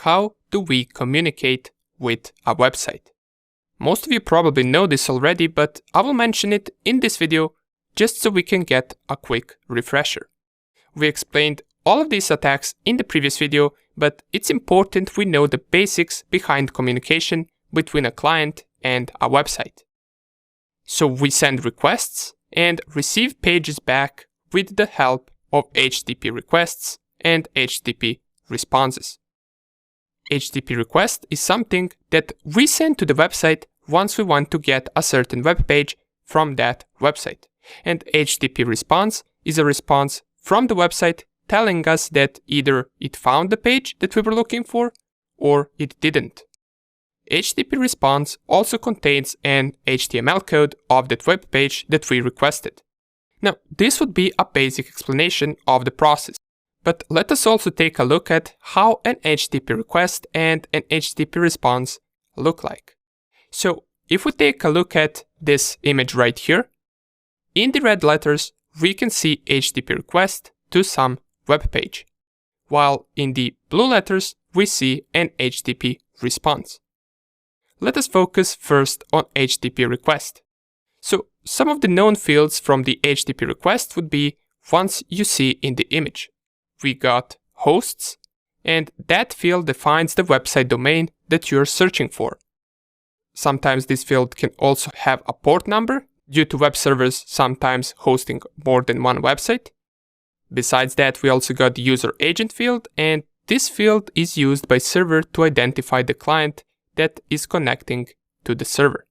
how do we communicate with a website. Most of you probably know this already, but I will mention it in this video just so we can get a quick refresher. We explained all of these attacks in the previous video, but it's important we know the basics behind communication between a client and a website. So we send requests and receive pages back with the help of HTTP requests and HTTP responses. HTTP request is something that we send to the website once we want to get a certain web page from that website. And HTTP response is a response from the website telling us that either it found the page that we were looking for or it didn't. HTTP response also contains an HTML code of that web page that we requested. Now, this would be a basic explanation of the process, but let us also take a look at how an HTTP request and an HTTP response look like. So, if we take a look at this image right here, in the red letters, we can see HTTP request to some web page, while in the blue letters, we see an HTTP response. Let us focus first on HTTP request. So, some of the known fields from the HTTP request would be ones you see in the image. We got hosts, and that field defines the website domain that you're searching for. Sometimes this field can also have a port number, due to web servers sometimes hosting more than one website. Besides that, we also got the user agent field, and this field is used by server to identify the client that is connecting to the server.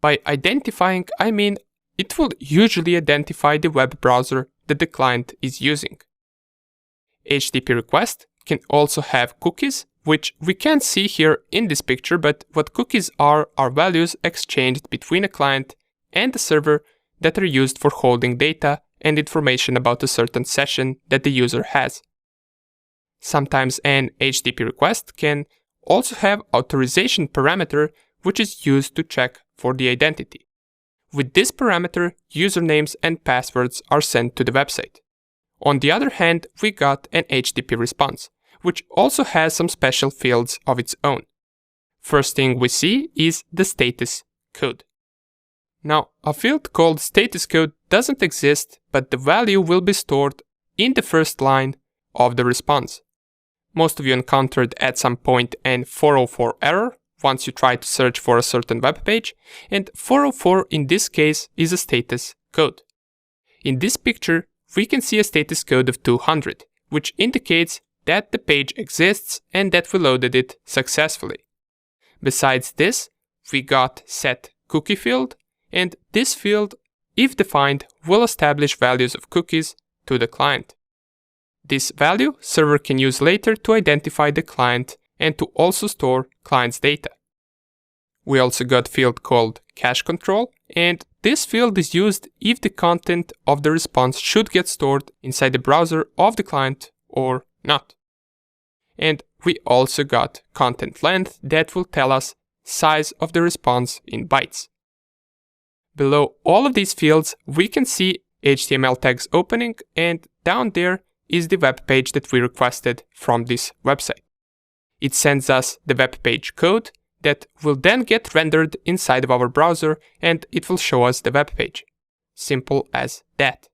By identifying, I mean it will usually identify the web browser that the client is using. HTTP request can also have cookies, which we can't see here in this picture, but what cookies are values exchanged between a client and the server that are used for holding data and information about a certain session that the user has. Sometimes an HTTP request can also have authorization parameter, which is used to check for the identity. With this parameter, usernames and passwords are sent to the website. On the other hand, we got an HTTP response, which also has some special fields of its own. First thing we see is the status code. Now, a field called status code doesn't exist, but the value will be stored in the first line of the response. Most of you encountered at some point an 404 error once you try to search for a certain web page, and 404 in this case is a status code. In this picture, we can see a status code of 200, which indicates that the page exists and that we loaded it successfully. Besides this, we got set cookie field, and this field, if defined, will establish values of cookies to the client. This value server can use later to identify the client and to also store client's data. We also got field called cache control, and this field is used if the content of the response should get stored inside the browser of the client or not. And we also got content length that will tell us size of the response in bytes. Below all of these fields, we can see HTML tags opening, and down there is the web page that we requested from this website. It sends us the web page code that will then get rendered inside of our browser, and it will show us the web page. Simple as that.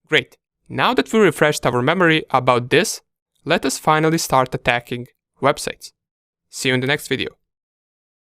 Great. Now that we refreshed our memory about this, let us finally start attacking websites. See you in the next video.